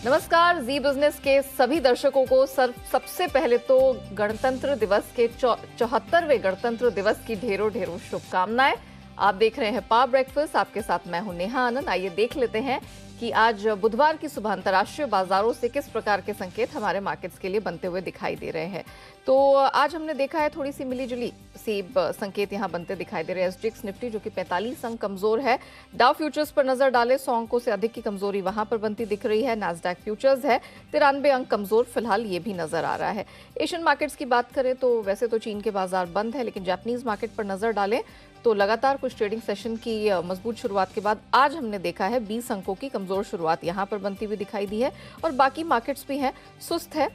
नमस्कार, जी बिजनेस के सभी दर्शकों को सबसे पहले तो गणतंत्र दिवस के 74वें गणतंत्र दिवस की ढेरों ढेरों शुभकामनाएं। आप देख रहे हैं पावर ब्रेकफास्ट, आपके साथ मैं हूं नेहा आनंद। आइए देख लेते हैं कि आज बुधवार की सुबह अंतर्राष्ट्रीय बाजारों से किस प्रकार के संकेत हमारे मार्केट्स के लिए बनते हुए दिखाई दे रहे हैं। तो आज हमने देखा है थोड़ी सी मिलीजुली सी संकेत यहां बनते दिखाई दे रहे हैं। एसजीएक्स निफ्टी जो कि 45 अंक कमजोर है। डाउ फ्यूचर्स पर नजर डालें, 100 अंकों से अधिक की कमजोरी वहां पर बनती दिख रही है। नैस्डैक फ्यूचर्स है 93 अंक कमजोर, फिलहाल ये भी नजर आ रहा है। एशियन मार्केट्स की बात करें तो वैसे तो चीन के बाजार बंद है, लेकिन जापानीज मार्केट पर नजर डालें तो लगातार कुछ ट्रेडिंग सेशन की मजबूत शुरुआत के बाद आज हमने देखा है 20 अंकों की कमजोर शुरुआत यहां पर बनती हुई दिखाई दी है। और बाकी मार्केट्स भी हैं, सुस्त है,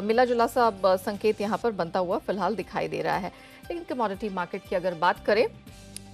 मिला जुला सा संकेत यहां पर बनता हुआ फिलहाल दिखाई दे रहा है। लेकिन कमोडिटी मार्केट की अगर बात करें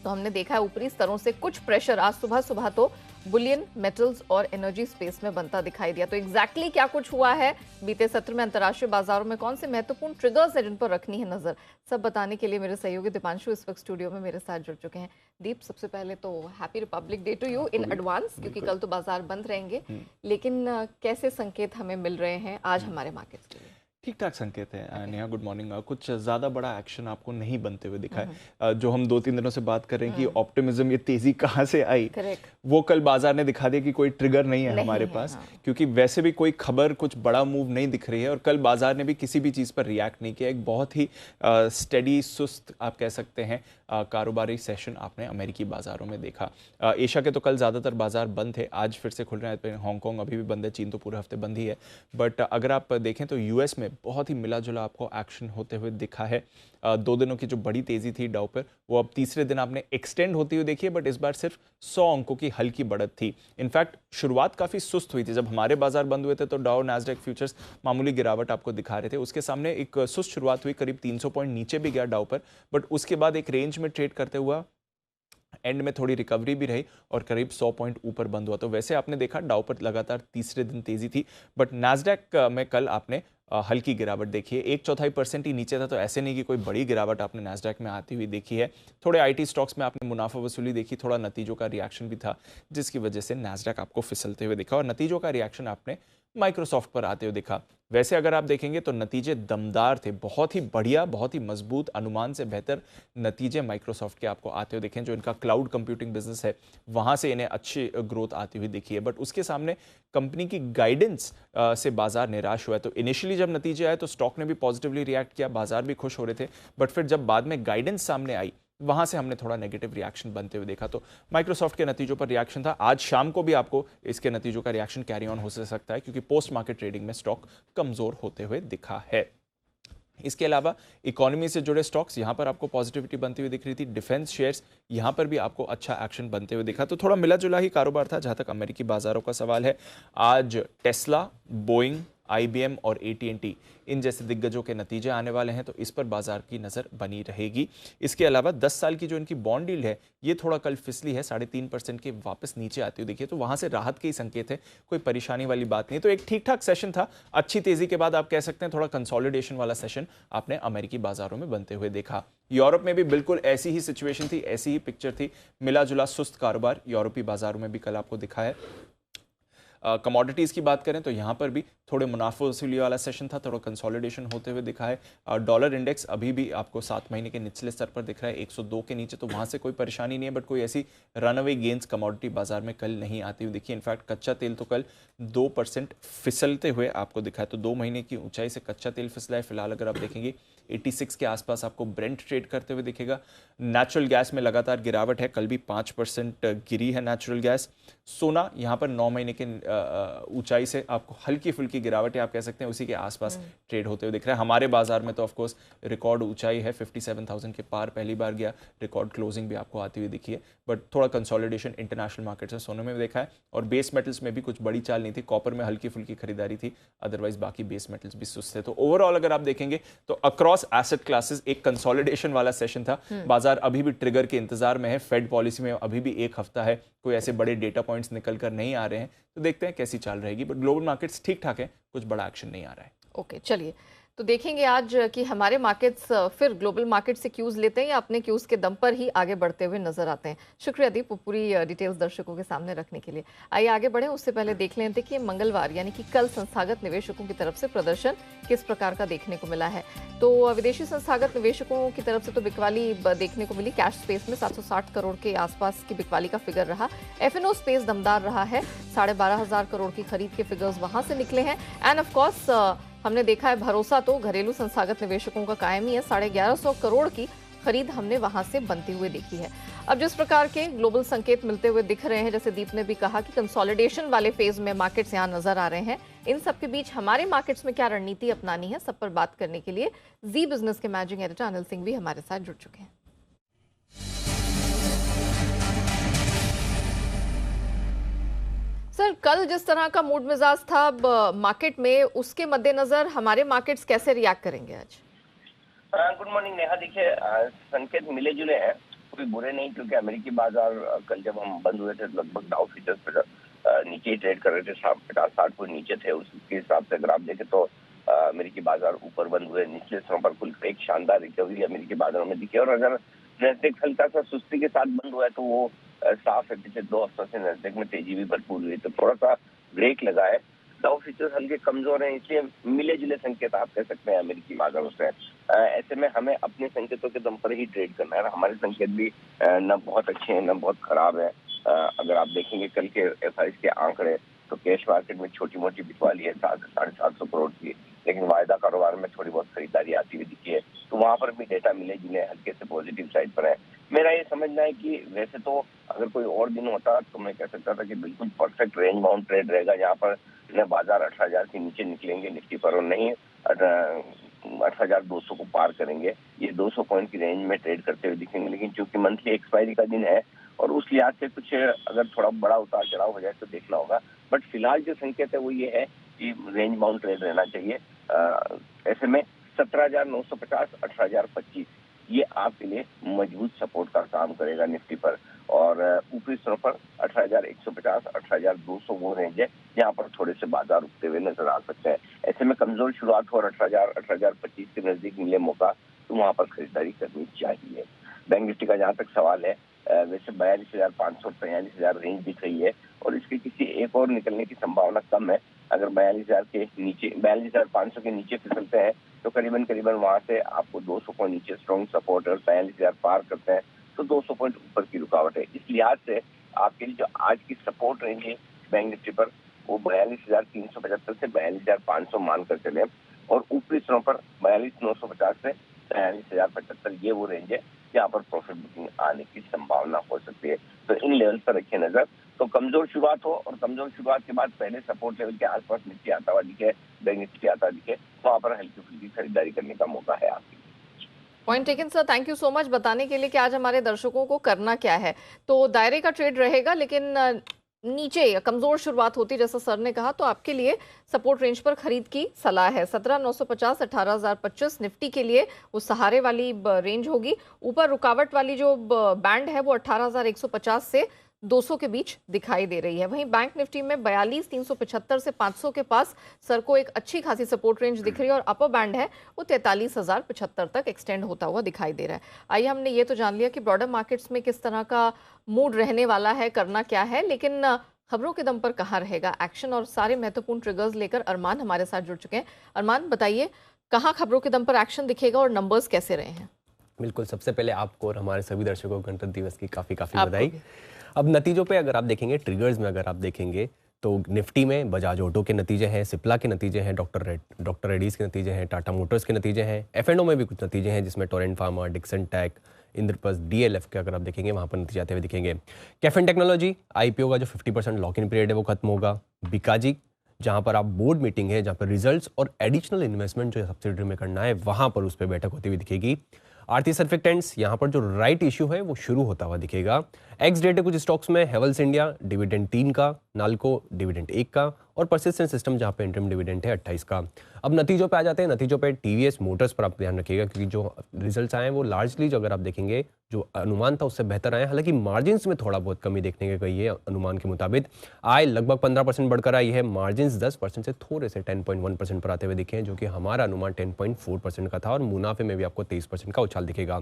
तो हमने देखा है ऊपरी स्तरों से कुछ प्रेशर आज सुबह सुबह तो बुलियन, मेटल्स और एनर्जी स्पेस में बनता दिखाई दिया। तो एग्जैक्टली क्या कुछ हुआ है बीते सत्र में अंतर्राष्ट्रीय बाजारों में, कौन से महत्वपूर्ण ट्रिगर्स हैं जिन पर रखनी है नजर, सब बताने के लिए मेरे सहयोगी दीपांशु इस वक्त स्टूडियो में मेरे साथ जुड़ चुके हैं। दीप, सबसे पहले तो happy republic day to you in advance, क्योंकि कल तो बाजार बंद रहेंगे। लेकिन कैसे संकेत हमें मिल रहे हैं आज हमारे मार्केट्स के लिए? ठीक ठाक संकेत है नेहा, गुड मॉर्निंग। कुछ ज़्यादा बड़ा एक्शन आपको नहीं बनते हुए दिखा है। जो हम 2-3 दिनों से बात कर रहे हैं कि ऑप्टिमिज्म, ये तेज़ी कहाँ से आई, वो कल बाजार ने दिखा दिया कि कोई ट्रिगर नहीं है हमारे पास। क्योंकि वैसे भी कोई खबर, कुछ बड़ा मूव नहीं दिख रही है और कल बाजार ने भी किसी भी चीज़ पर रिएक्ट नहीं किया। एक बहुत ही स्टेडी, सुस्त आप कह सकते हैं कारोबारी सेशन आपने अमेरिकी बाजारों में देखा। एशिया के तो कल ज़्यादातर बाजार बंद थे, आज फिर से खुल रहे हैं। हांगकांग अभी भी बंद है, चीन तो पूरे हफ्ते बंद ही है। बट अगर आप देखें तो यूएस में बहुत ही मिला जुला आपको एक्शन होते हुए दिखा है। 2 दिनों की जो बड़ी तेजी थी डाउ पर, वो अब तीसरे दिन आपने एक्सटेंड होती हुई देखी है, बट इस बार सिर्फ 100 अंकों की हल्की बढ़त थी। इनफैक्ट शुरुआत काफी सुस्त हुई थी। जब हमारे बाजार बंद हुए थे तो डाउ, नैस्डैक फ्यूचर्स मामूली गिरावट आपको दिखा रहे थे। उसके सामने एक सुस्त शुरुआत हुई, करीब 300 पॉइंट नीचे भी गया डाउ पर, बट उसके बाद एक रेंज में ट्रेड करते हुआ एंड में थोड़ी रिकवरी भी रही और करीब 100 पॉइंट ऊपर बंद हुआ। तो वैसे आपने देखा डाउ पर लगातार तीसरे दिन तेजी थी, बट नैस्डैक में कल आपने हल्की गिरावट देखी है। 1/4% ही नीचे था, तो ऐसे नहीं कि कोई बड़ी गिरावट आपने नैस्डैक में आती हुई देखी है। थोड़े आईटी स्टॉक्स में आपने मुनाफा वसूली देखी, थोड़ा नतीजों का रिएक्शन भी था, जिसकी वजह से नैस्डैक आपको फिसलते हुए दिखा और नतीजों का रिएक्शन आपने माइक्रोसॉफ्ट पर आते हुए दिखा। वैसे अगर आप देखेंगे तो नतीजे दमदार थे, बहुत ही बढ़िया, बहुत ही मजबूत, अनुमान से बेहतर नतीजे माइक्रोसॉफ्ट के आपको आते हुए देखें। जो इनका क्लाउड कंप्यूटिंग बिजनेस है, वहां से इन्हें अच्छी ग्रोथ आती हुई दिखी है, बट उसके सामने कंपनी की गाइडेंस से बाजार निराश हुआ है। तो इनिशियली जब नतीजे आए तो स्टॉक ने भी पॉजिटिवली रिएक्ट किया, बाजार भी खुश हो रहे थे, बट फिर जब बाद में गाइडेंस सामने आई, वहां से हमने थोड़ा नेगेटिव रिएक्शन बनते हुए देखा। तो माइक्रोसॉफ्ट के नतीजों पर रिएक्शन था। आज शाम को भी आपको इसके नतीजों का रिएक्शन कैरी ऑन हो सकता है, क्योंकि पोस्ट मार्केट ट्रेडिंग में स्टॉक कमजोर होते हुए दिखा है। इसके अलावा इकोनॉमी से जुड़े स्टॉक्स, यहां पर आपको पॉजिटिविटी बनती हुई दिख रही थी। डिफेंस शेयर्स, यहां पर भी आपको अच्छा एक्शन बनते हुए दिखा। तो थोड़ा मिला जुला ही कारोबार था जहां तक अमेरिकी बाजारों का सवाल है। आज टेस्ला, बोइंग, IBM और AT&T इन जैसे दिग्गजों के नतीजे आने वाले हैं, तो इस पर बाजार की नज़र बनी रहेगी। इसके अलावा 10 साल की जो इनकी बॉन्ड यील्ड है, ये थोड़ा कल फिसली है, 3.5% के वापस नीचे आती हुई देखिए, तो वहां से राहत के ही संकेत है, कोई परेशानी वाली बात नहीं। तो एक ठीक ठाक सेशन था, अच्छी तेजी के बाद आप कह सकते हैं थोड़ा कंसोलिडेशन वाला सेशन आपने अमेरिकी बाजारों में बनते हुए देखा। यूरोप में भी बिल्कुल ऐसी ही सिचुएशन थी, ऐसी ही पिक्चर थी, मिला जुला सुस्त कारोबार यूरोपीय बाजारों में भी कल आपको दिखा है। कमोडिटीज़ की बात करें तो यहाँ पर भी थोड़े मुनाफा वसूली वाला सेशन था, थोड़ा कंसोलिडेशन होते हुए दिखा है। डॉलर इंडेक्स अभी भी आपको 7 महीने के निचले स्तर पर दिख रहा है, 102 के नीचे, तो वहाँ से कोई परेशानी नहीं है, बट कोई ऐसी रनअवे गेंस कमोडिटी बाजार में कल नहीं आती हुई दिखी। इनफैक्ट कच्चा तेल तो कल 2% फिसलते हुए आपको दिखा है, तो 2 महीने की ऊंचाई से कच्चा तेल फिसला है। फिलहाल अगर आप देखेंगे 86 के आसपास आपको ब्रेंट ट्रेड करते हुए दिखेगा। नेचुरल गैस में लगातार गिरावट है, कल भी 5% गिरी है नेचुरल गैस। सोना यहाँ पर 9 महीने के ऊंचाई से आपको हल्की फुल्की गिरावट है, आप कह सकते हैं उसी के आसपास ट्रेड होते हुए दिख रहा है। हमारे बाजार में तो ऑफकोर्स रिकॉर्ड ऊंचाई है, 57,000 के पार पहली बार गया, रिकॉर्ड क्लोजिंग भी आपको आती हुई दिखी है, बट थोड़ा कंसोलिडेशन इंटरनेशनल मार्केट से सोने में भी देखा है। और बेस मेटल्स में भी कुछ बड़ी चाल नहीं थी, कॉपर में हल्की फुल्की खरीदारी थी, अदरवाइज बाकी बेस मेटल्स भी सुस्त थे। तो ओवरऑल अगर आप देखेंगे तो अक्रॉस एसेट क्लासेस एक कंसोलिडेशन वाला सेशन था। बाजार अभी भी ट्रिगर के इंतजार में है, फेड पॉलिसी में अभी भी 1 हफ्ता है, कोई ऐसे बड़े डेटा पॉइंट्स निकल कर नहीं आ रहे हैं, तो देखते हैं कैसी चाल रहेगी। बट ग्लोबल मार्केट्स ठीक ठाक है, कुछ बड़ा एक्शन नहीं आ रहा है। ओके, चलिए, तो देखेंगे आज कि हमारे मार्केट्स फिर ग्लोबल मार्केट से क्यूज लेते हैं या अपने क्यूज के दम पर ही आगे बढ़ते हुए नजर आते हैं। शुक्रिया दीप, पूरी डिटेल्स दर्शकों के सामने रखने के लिए। आइए आगे बढ़ें, उससे पहले देख लें कि मंगलवार यानी कि कल संस्थागत निवेशकों की तरफ से प्रदर्शन किस प्रकार का देखने को मिला है। तो विदेशी संस्थागत निवेशकों की तरफ से तो बिकवाली देखने को मिली। कैश स्पेस में 760 करोड़ के आसपास की बिकवाली का फिगर रहा। एफएनओ स्पेस दमदार रहा है, 12,500 करोड़ की खरीद के फिगर्स वहां से निकले हैं। एंड ऑफ कोर्स हमने देखा है भरोसा तो घरेलू संस्थागत निवेशकों का कायम ही है। 1150 करोड़ की खरीद हमने वहां से बनती हुई देखी है। अब जिस प्रकार के ग्लोबल संकेत मिलते हुए दिख रहे हैं, जैसे दीप ने भी कहा कि कंसोलिडेशन वाले फेज में मार्केट्स यहां नजर आ रहे हैं, इन सब के बीच हमारे मार्केट्स में क्या रणनीति अपनानी है, सब पर बात करने के लिए जी बिजनेस के मैनेजिंग एडिटर अनिल सिंह भी हमारे साथ जुड़ चुके हैं। सर, कल जिस तरह का मूड मिजाज था मार्केट में, उसके मद्देनजर हमारे मार्केट्स कैसे रिएक्ट करेंगे आज? Good morning Neha. देखिए, संकेत मिले जुले हैं, कोई बुरे नहीं, क्योंकि अमेरिकी बाजार कल जब हम बंद हुए थे लगभग डाउ फ्यूचर्स पर नीचे ही ट्रेड कर रहे थे, 50-60 पॉइंट नीचे थे। उसके हिसाब से अगर आप देखें तो अमेरिकी बाजार ऊपर बंद हुए, निचले स्तरों पर कुल एक शानदार रिकवरी अमेरिकी बाजारों में दिखी। और अगर नैस्डैक हल्का सा सुस्ती के साथ बंद हुआ है तो वो साफ है, पिछले 2 हफ्तों से नैस्डैक में तेजी भी भरपूर हुई, तो थोड़ा सा ब्रेक लगा है। डाउ फ्यूचर्स हल्के कमजोर हैं, इसलिए मिले जुले संकेत आप कह सकते हैं अमेरिकी बाजारों से। ऐसे में हमें अपने संकेतों के दम पर ही ट्रेड करना है। हमारे संकेत भी न बहुत अच्छे हैं न बहुत खराब है। अगर आप देखेंगे कल के एफआईआई के आंकड़े, तो कैश मार्केट में छोटी मोटी बिकवाली है 700-750 करोड़ की, लेकिन वायदा कारोबार में थोड़ी बहुत खरीदारी आती हुई दिखी है। तो वहां पर भी डेटा मिले जुले हल्के से पॉजिटिव साइड पर है। मेरा ये समझना है कि वैसे तो अगर कोई और दिन होता तो मैं कह सकता था कि बिल्कुल परफेक्ट रेंज बाउंड ट्रेड रहेगा, जहाँ पर न बाजार 18,000 के नीचे निकलेंगे निफ्टी पर, और नहीं 18,200 को पार करेंगे। ये 200 पॉइंट की रेंज में ट्रेड करते हुए दिखेंगे। लेकिन चूंकि मंथली एक्सपायरी का दिन है और उस लिहाज से कुछ अगर थोड़ा बड़ा उतार चढ़ाव हो जाए तो देखना होगा। बट फिलहाल जो संकेत है वो ये है कि रेंज बाउंड ट्रेड रहना चाहिए। ऐसे में 17,950, 18,025 ये आपके लिए मजबूत सपोर्ट का काम करेगा निफ्टी पर, और ऊपरी स्तरों पर 18,150, 18,200 वो रेंज है जहाँ पर थोड़े से बाजार उठते हुए नजर आ सकते हैं। ऐसे में कमजोर शुरुआत हो और 18,000, 18,025 के नजदीक मिले मौका, तो वहां पर खरीदारी करनी चाहिए। बैंक निफ्टी का जहाँ तक सवाल है, वैसे 42,500, 43,000 रेंज दिख रही है और इसके किसी एक और निकलने की संभावना कम है। अगर 42,000 के नीचे, 42,500 के नीचे फिसलते हैं तो करीबन वहां से आपको 200 पॉइंट नीचे स्ट्रॉन्ग सपोर्ट है, और 42,000 पार करते हैं तो 200 पॉइंट ऊपर की रुकावट है। इस लिहाज से आपके लिए जो आज की सपोर्ट रेंज है बैंक निफ्टी पर, वो 42,375 से 42,500 मानकर चले, और ऊपरी स्तरों पर 42,950 से 43,075 ये वो रेंज है जहाँ पर प्रॉफिट बुकिंग आने की संभावना हो सकती है। तो इन लेवल पर रखिए नजर। तो कमजोर शुरुआत हो और कमजोर शुरुआत के बाद पहले सपोर्ट लेवल के आसपास निफ्टी आता हुआ दिखे, बैंक निफ्टी आता दिखे, वहां पर हल्की फुल्की खरीदारी करने का मौका है आपके। Point taken sir, thank you so much बताने के लिए कि आज हमारे दर्शकों को करना क्या है। तो दायरे का ट्रेड रहेगा, लेकिन नीचे कमजोर शुरुआत होती जैसा सर ने कहा, तो आपके लिए सपोर्ट रेंज पर खरीद की सलाह है। 17,950, 18,025 निफ्टी के लिए वो सहारे वाली रेंज होगी। ऊपर रुकावट वाली जो बैंड है वो 18,150 से 200 के बीच दिखाई दे रही है। वहीं बैंक निफ्टी में 42,375 से 500 के पास सर को एक अच्छी खासी सपोर्ट रेंज दिख रही है, और अपर बैंड है वो 43,075 तक एक्सटेंड होता हुआ दिखाई दे रहा है। आइए, हमने ये तो जान लिया कि ब्रॉडर मार्केट्स में किस तरह का मूड रहने वाला है, करना क्या है, लेकिन खबरों के दम पर कहाँ रहेगा एक्शन, और सारे महत्वपूर्ण ट्रिगर्स लेकर अरमान हमारे साथ जुड़ चुके हैं। अरमान, बताइए कहाँ खबरों के दम पर एक्शन दिखेगा और नंबर्स कैसे रहे हैं? बिल्कुल, सबसे पहले आपको और हमारे सभी दर्शकों को गणतंत्र दिवस की काफ़ी बधाई। अब नतीजों पे अगर आप देखेंगे, ट्रिगर्स में अगर आप देखेंगे, तो निफ्टी में बजाज ऑटो के नतीजे हैं, सिप्ला के नतीजे हैं, डॉक्टर रेड्डीज के नतीजे हैं, टाटा मोटर्स के नतीजे हैं, एफएनओ में भी कुछ नतीजे हैं जिसमें Torrent Pharma, Dixon Tech, Indraprastha, DLF के अगर आप देखेंगे वहाँ पर नतीजे आते हुए दिखेंगे। कैफिन टेक्नोलॉजी आईपीओ का जो 50% लॉक इन पीरियड है वो खत्म होगा। बिकाजी, जहाँ पर आप बोर्ड मीटिंग है, जहाँ पर रिजल्ट्स और एडिशनल इन्वेस्टमेंट जो सब्सिडरी में करना है वहाँ पर उस पर बैठक होती हुई दिखेगी। आरती सर्फेक्टेंट्स, यहाँ पर जो राइट इश्यू है वो शुरू होता हुआ दिखेगा। एक्स डेट है कुछ स्टॉक्स में, हेवल्स इंडिया डिविडेंड 3 का, नाल्को डिविडेंड 1 का, और परसिस्टेंट सिस्टम जहाँ पे इंटरम डिविडेंड है 28 का। अब नतीजों पे आ जाते हैं। नतीजों पे टीवीएस मोटर्स पर आप ध्यान रखिएगा, क्योंकि जो रिजल्ट्स आए हैं वो लार्जली, जो अगर आप देखेंगे, जो अनुमान था उससे बेहतर आए। हालांकि मार्जिन्स में थोड़ा बहुत कमी देखने को गई है। अनुमान के मुताबिक आय लगभग 15% बढ़कर आई है, मार्जिन्स 10% से थोड़े से 10.1% पर आते हुए दिखे हैं, जो कि हमारा अनुमान 10.4% का था। और मुनाफे में भी आपको 23% का उछाल दिखेगा।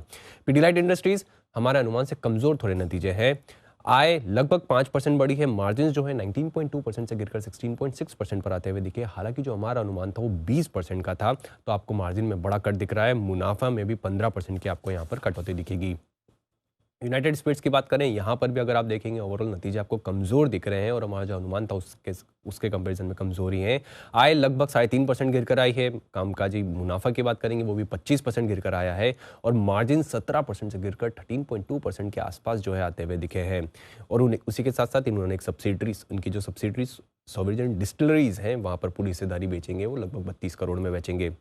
पीडीलाइट इंडस्ट्रीज हमारे अनुमान से कमजोर थोड़े नतीजे हैं। आय लगभग 5% बढ़ी है, मार्जिन जो है 19.2% से गिरकर 16.6% पर आते हुए दिखे। हालांकि जो हमारा अनुमान था वो 20% का था, तो आपको मार्जिन में बड़ा कट दिख रहा है। मुनाफा में भी 15% की आपको यहाँ पर कटौती दिखेगी। यूनाइटेड स्टेट्स की बात करें, यहाँ पर भी अगर आप देखेंगे ओवरऑल नतीजे आपको कमजोर दिख रहे हैं, और हमारा जो अनुमान था उसके कंपैरिजन में कमजोरी है। आय लगभग 3.5% गिरकर आई है। कामकाजी मुनाफा की बात करेंगे वो भी 25% गिरकर आया है, और मार्जिन 17% से गिरकर 13.2% के आसपास जो है आते हुए दिखे हैं। और उसी के साथ साथ इन्होंने एक सब्सिडरीज, उनकी जो सब्सिडरीज सॉवरेन डिस्टिलरीज हैं वहाँ पर पूरी हिस्सेदारी बेचेंगे, वो लगभग 32 करोड़ में बेचेंगे।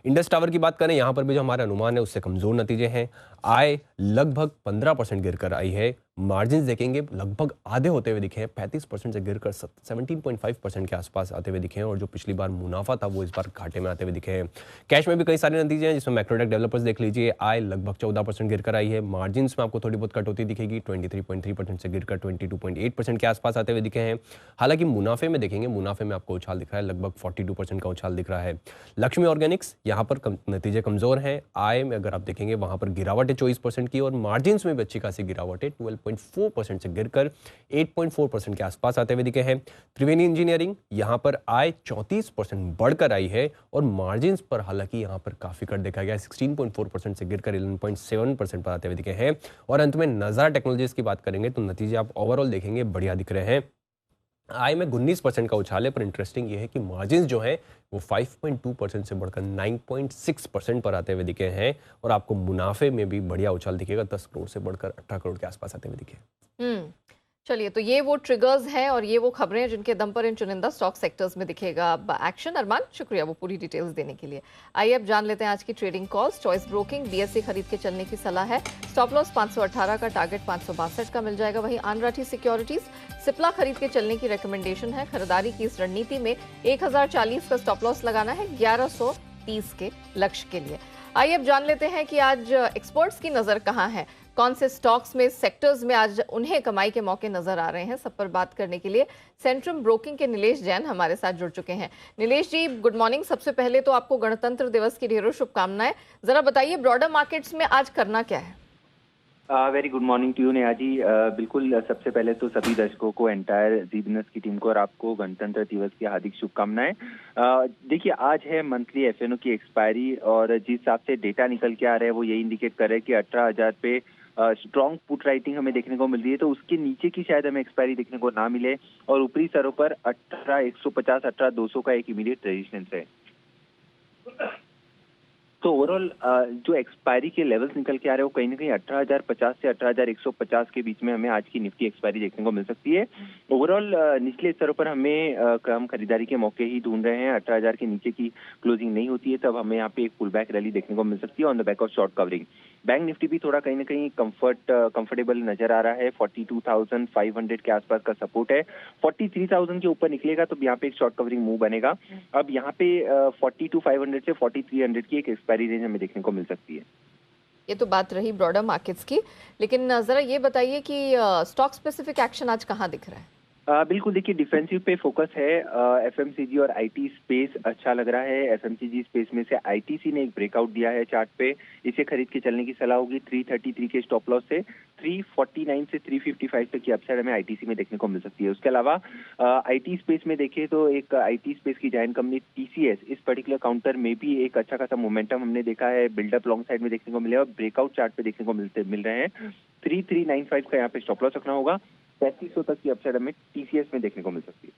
इंडस टावर की बात करें, यहाँ पर भी जो हमारे अनुमान है उससे कमजोर नतीजे हैं। आय लगभग 15% गिरकर आई है, मार्जिन देखेंगे लगभग आधे होते हुए दिखे हैं, 35% से गिरकर 17.5% के आसपास आते हुए दिखे हैं। और जो पिछली बार मुनाफा था वो इस बार घाटे में आते हुए दिखे हैं। कैश में भी कई सारे नतीजे हैं, जिसमें मैक्रोटेक डेवलपर्स देख लीजिए, आय लगभग 14% गिरकर आई है, मार्जिन में आपको थोड़ी बहुत कटौती दिखेगी, 23.3% से गिरकर 22.8% के आसपास आते हुए दिखे हैं। हालांकि मुनाफे में देखेंगे, मुनाफे में आपको उछाल दिख रहा है, लगभग 42% का उछाल दिख रहा है। लक्ष्मी ऑर्गेनिक्स यहाँ पर नतीजे कमजोर हैं। आय में अगर आप देखेंगे वहां पर गिरावट है 24% की, और मार्जिन में भी अच्छी खासी गिरावट है, 12.4% से गिरकर 8.4% के आसपास आते हुए दिखे हैं। त्रिवेणी इंजीनियरिंग यहाँ पर आय 34% बढ़कर आई है, और मार्जिन पर हालांकि यहाँ पर काफी कट देखा गया, 16.4% से गिरकर 11.7% पर आते हुए दिखे हैं। और अंत में नजारा टेक्नोलॉजीज की बात करेंगे तो नतीजे आप ओवरऑल देखेंगे बढ़िया दिख रहे हैं। आय में 19% का उछाल है, पर इंटरेस्टिंग ये है कि मार्जिन जो है वो 5.2% से बढ़कर 9.6% पर आते हुए दिखे हैं, और आपको मुनाफे में भी बढ़िया उछाल दिखेगा, 10 करोड़ से बढ़कर 18 करोड़ के आसपास आते हुए दिखे। चलिए, तो ये वो ट्रिगर्स हैं और ये वो खबरें हैं जिनके दम पर इन चुनिंदा स्टॉक सेक्टर्स में दिखेगा अब एक्शन। अरमान, शुक्रिया वो पूरी डिटेल्स देने के लिए। आइए अब जान लेते हैं आज की trading calls. Choice broking BSc खरीद के चलने की सलाह है। स्टॉप लॉस 518 का, टारगेट 562 का मिल जाएगा। वहीं आनराठी सिक्योरिटीज सिप्ला खरीद के चलने की रिकमेंडेशन है। खरीदारी की इस रणनीति में 1040 का स्टॉप लॉस लगाना है 1130 के लक्ष्य के लिए। आइए अब जान लेते हैं कि आज एक्सपर्ट्स की नजर कहां है, कौन से स्टॉक्स में, सेक्टर्स में आज उन्हें कमाई के मौके नजर आ रहे हैं। सब पर बात करने के लिए सेंट्रम ब्रोकिंग के नीलेश जैन हमारे साथ जुड़ चुके हैं। नीलेश जी, गुड मॉर्निंग। सबसे पहले तो आपको गणतंत्र दिवस की ढेरों शुभकामनाएं। जरा बताइए ब्रॉडर मार्केट्स में आज करना क्या है? Very good morning to you Neha ji. बिल्कुल, सबसे पहले तो सभी दर्शकों को, एंटायर जी बिजनेस की टीम को और आपको गणतंत्र दिवस की हार्दिक शुभकामनाएं। देखिए, आज है मंथली एफएनओ की एक्सपायरी, और जिस हिसाब से डेटा निकल के आ रहे हैं वो यही इंडिकेट कर रहे हैं कि 18,000 पे स्ट्रॉन्ग पुट राइटिंग हमें देखने को मिल रही है, तो उसके नीचे की शायद हमें एक्सपायरी देखने को ना मिले, और ऊपरी स्तरों पर 18,150, 18,200 का एक इमीडिएट रेजिस्टेंस है। तो ओवरऑल जो एक्सपायरी के लेवल्स निकल के आ रहे हैं वो कहीं ना कहीं 18,050 से 18,150 के बीच में हमें आज की निफ्टी एक्सपायरी देखने को मिल सकती है। ओवरऑल निचले स्तरों पर हमें कम खरीदारी के मौके ही ढूंढ रहे हैं। 18,000 के नीचे की क्लोजिंग नहीं होती है तब हमें यहाँ पे एक पुल बैक रैली देखने को मिल सकती है on the back of short covering. Bank Nifty भी थोड़ा कहीं ना कहीं कंफर्टेबल नजर आ रहा है। 42,500 के आसपास का सपोर्ट है। 43,000 के ऊपर निकलेगा तो यहाँ पे एक शॉर्ट कवरिंग मूव बनेगा। अब यहाँ पे 42,500 से 4300 की एक एक्सपायरी रेंज हमें देखने को मिल सकती है। ये तो बात रही ब्रॉडर मार्केट्स की, लेकिन जरा ये बताइए कि स्टॉक स्पेसिफिक एक्शन आज कहाँ दिख रहा है? बिल्कुल, देखिए डिफेंसिव पे फोकस है। एफएमसीजी और आईटी स्पेस अच्छा लग रहा है। एफएमसीजी स्पेस में से आईटीसी ने एक ब्रेकआउट दिया है चार्ट पे, इसे खरीद के चलने की सलाह होगी 333 के स्टॉप लॉस से। 349 से 355 तक की अपसाइड हमें आईटीसी में देखने को मिल सकती है। उसके अलावा आईटी स्पेस में देखें तो एक आईटी स्पेस की जायंट कंपनी टीसीएस, इस पर्टिकुलर काउंटर में भी एक अच्छा खासा मोमेंटम हमने देखा है, बिल्डअप लॉन्ग साइड में देखने को मिले और ब्रेकआउट चार्ट पे देखने को मिल रहे हैं। 3395 का यहाँ पे स्टॉप लॉस रखना होगा। 3500 तक की अपसाइड हमें टीसीएस में देखने को मिल सकती है।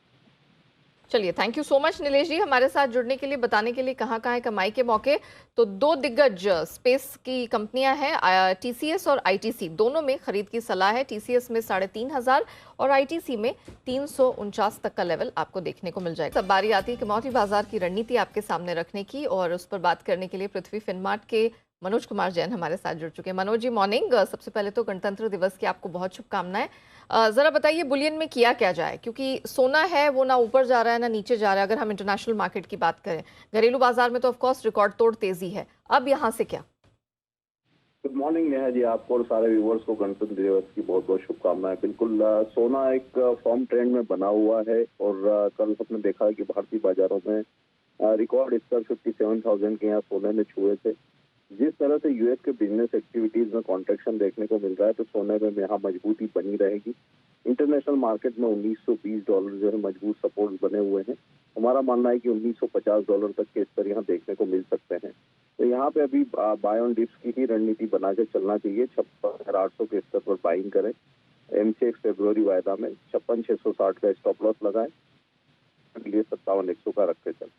चलिए, thank you so much Nilesh ji हमारे साथ जुड़ने के लिए, बताने के लिए कहाँ कहाँ है कमाई के मौके। तो दो दिग्गज स्पेस की कंपनियां हैं, टीसीएस और आईटीसी, दोनों में खरीद की सलाह है। टीसीएस में 3,500 और आईटीसी में 349 तक का लेवल आपको देखने को मिल जाएगा। सब बारी आती है कमोडिटी बाजार की रणनीति आपके सामने रखने की, और उस पर बात करने के लिए पृथ्वी फिनमार्ट के मनोज कुमार जैन हमारे साथ जुड़ चुके हैं। मनोज जी मॉर्निंग। सबसे पहले तो गणतंत्र दिवस की आपको बहुत शुभकामनाएं। जरा बताइए बुलियन में किया क्या जाए, क्योंकि सोना है वो ना ऊपर जा रहा है ना नीचे जा रहा है। अगर हम इंटरनेशनल मार्केट की बात करें, घरेलू बाजार में तो ऑफकोर्स रिकॉर्ड तोड़ तेजी है, अब यहाँ से क्या? गुड मॉर्निंग नेहा जी, आपको और सारे व्यूवर्स को गणतंत्र दिवस की बहुत बहुत शुभकामनाएं। बिल्कुल सोना एक फॉर्म ट्रेंड में बना हुआ है और कल हमने देखा कि भारतीय बाजारों में रिकॉर्ड स्तर 57,000 के यहाँ सोने में छुए थे। जिस तरह से यूएस के बिजनेस एक्टिविटीज में कॉन्ट्रैक्शन देखने को मिल रहा है तो सोने में यहाँ मजबूती बनी रहेगी। इंटरनेशनल मार्केट में $1920 जो है मजबूत सपोर्ट बने हुए हैं। हमारा मानना है कि $1950 तक के स्तर यहाँ देखने को मिल सकते हैं। तो यहाँ पे अभी बाय ऑन डिप्स की ही रणनीति बना के चलना चाहिए। 56,800 के स्तर पर बाइंग करें। एमसीएक्स फरवरी वायदा में 56,660 का स्टॉप लॉस लगाएं, लिए 57,100 का रखते चलें।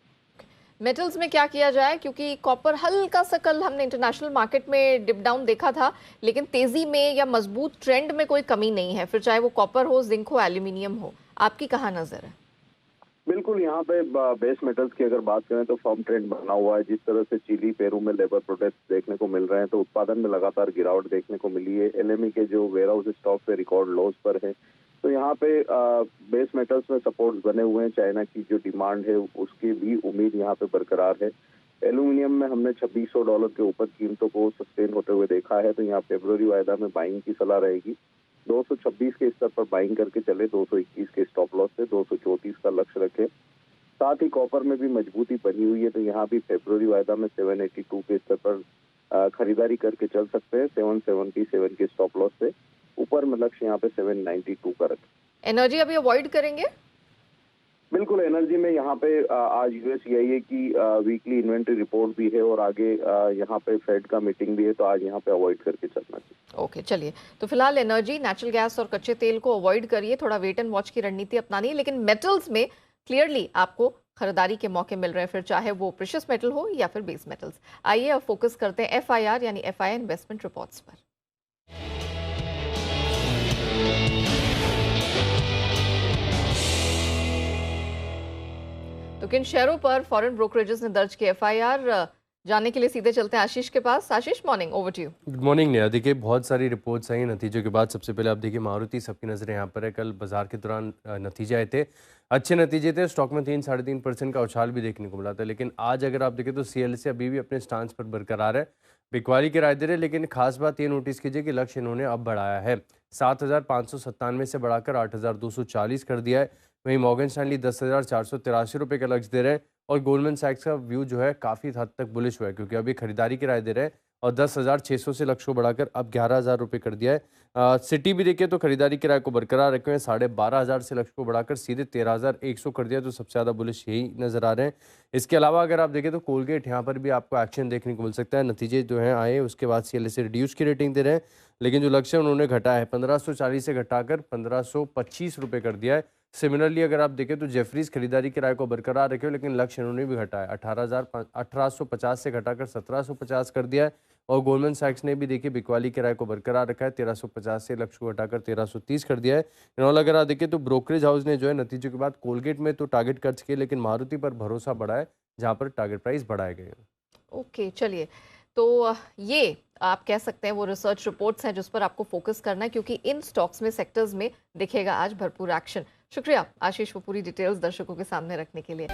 मेटल्स में क्या किया जाए, क्योंकि कॉपर हल्का सा कल हमने इंटरनेशनल मार्केट में डिप डाउन देखा था, लेकिन तेजी में या मजबूत ट्रेंड में कोई कमी नहीं है, फिर चाहे वो कॉपर हो, जिंक हो, एल्यूमिनियम हो। आपकी कहाँ नजर है? बिल्कुल, यहाँ पे बेस मेटल्स की अगर बात करें तो फर्म ट्रेंड बना हुआ है। जिस तरह से चिली, पेरू में लेबर प्रोटेस्ट देखने को मिल रहे हैं तो उत्पादन में लगातार गिरावट देखने को मिली है। एलएमई के जो वेयर हाउस स्टॉक पे रिकॉर्ड लॉस पर है। तो यहाँ पे बेस मेटल्स में सपोर्ट बने हुए हैं। चाइना की जो डिमांड है उसकी भी उम्मीद यहाँ पे बरकरार है। एल्यूमिनियम में हमने $2600 के ऊपर कीमतों को सस्टेन होते हुए देखा है, तो यहाँ फरवरी वायदा में बाइंग की सलाह रहेगी। 226 के स्तर पर बाइंग करके चले, 221 के स्टॉप लॉस से 234 का लक्ष्य रखें। साथ ही कॉपर में भी मजबूती बनी हुई है, तो यहाँ भी फरवरी वायदा में 782 के स्तर पर खरीदारी करके चल सकते हैं। 777 के स्टॉप लॉस से ऊपर में लक्ष्य यहाँ पे 792 का रखें। एनर्जी अभी अवॉइड करेंगे? बिल्कुल, एनर्जी में यहाँ पे आज यूएससीआईए की वीकली इन्वेंटरी रिपोर्ट भी है और आगे यहाँ पे फेड का मीटिंग भी है, तो आज यहाँ पे अवॉइड करके चलना चाहिए। ओके, चलिए। तो फिलहाल एनर्जी, नेचुरल गैस और कच्चे तेल को अवॉइड करिए, थोड़ा वेट एंड वॉच की रणनीति अपनानी है। लेकिन मेटल्स में क्लियरली आपको खरीदारी के मौके मिल रहे हैं, फिर चाहे वो प्रेशियस मेटल हो या फिर बेस मेटल्स। आइए अब फोकस करते हैं FIR यानी FII इन्वेस्टमेंट रिपोर्ट्स पर। तो किन शेयरों पर फॉरेन ब्रोकरेजेस ने दर्ज किए FIR, जानने के लिए सीधे चलते हैं आशीष के पास। Ashish, morning, over to you. Good morning Neha. देखिए बहुत सारी रिपोर्ट्स आई नतीजों के बाद। सबसे पहले आप देखिए मारुति, सबकी नजर यहाँ पर है। कल बाजार के दौरान नतीजे आए थे, अच्छे नतीजे थे। स्टॉक में 3-3.5% का उछाल भी देखने को मिला था। लेकिन आज अगर आप देखें तो CLSA अभी भी अपने स्टांस पर बरकरार है, बिकवाली के राय दे रहे। लेकिन खास बात ये नोटिस कीजिए कि लक्ष्य इन्होंने अब बढ़ाया है, 7,597 से बढ़ाकर 8,240 कर दिया है। वहीं मॉर्गन स्टैनली 10,483 रुपये का लक्ष्य दे रहे हैं और गोल्डमैन सैक्स का व्यू जो है काफ़ी हद तक बुलिश हुआ है, क्योंकि अभी खरीदारी की राय दे रहे हैं और 10,600 से लक्ष्य को बढ़ाकर अब 11,000 रुपये कर दिया है। सिटी भी देखिए तो खरीदारी किराए को बरकरार रखे हुए 12,500 से लक्ष्य को बढ़ाकर सीधे 13,100 कर दिया, तो सबसे ज़्यादा बुलिश यही नज़र आ रहे हैं। इसके अलावा अगर आप देखें तो कोलगेट, यहाँ पर भी आपको एक्शन देखने को मिल सकता है। नतीजे जो हैं आए उसके बाद CLSA रिड्यूस की रेटिंग दे रहे हैं, लेकिन जो लक्ष्य उन्होंने घटाया है 1540 से घटाकर 1525 रुपये कर दिया है। सिमिलरली अगर आप देखें तो जेफरीज खरीदारी किराए को बरकरार रखे हुए, लेकिन लक्ष्य उन्होंने भी घटाया, 1850 से घटाकर 1750 कर दिया है। और गोल्डमैन सैक्स ने भी देखिए बिकवाली किराए को बरकरार रखा है, 1350 से लक्ष्य को घटाकर 1330 कर दिया है। इनऑल अगर आप देखें तो ब्रोकरेज हाउस ने जो है नतीजों के बाद कोलगेट में तो टारगेट कर्ज किए, लेकिन मारुति पर भरोसा बढ़ा है, जहाँ पर टारगेट प्राइस बढ़ाए गए। ओके, चलिए। तो ये आप कह सकते हैं वो रिसर्च रिपोर्ट्स हैं जिस पर आपको फोकस करना है, क्योंकि इन स्टॉक्स में, सेक्टर्स में दिखेगा आज भरपूर एक्शन। शुक्रिया आशीष, वो पूरी डिटेल्स दर्शकों के सामने रखने के लिए।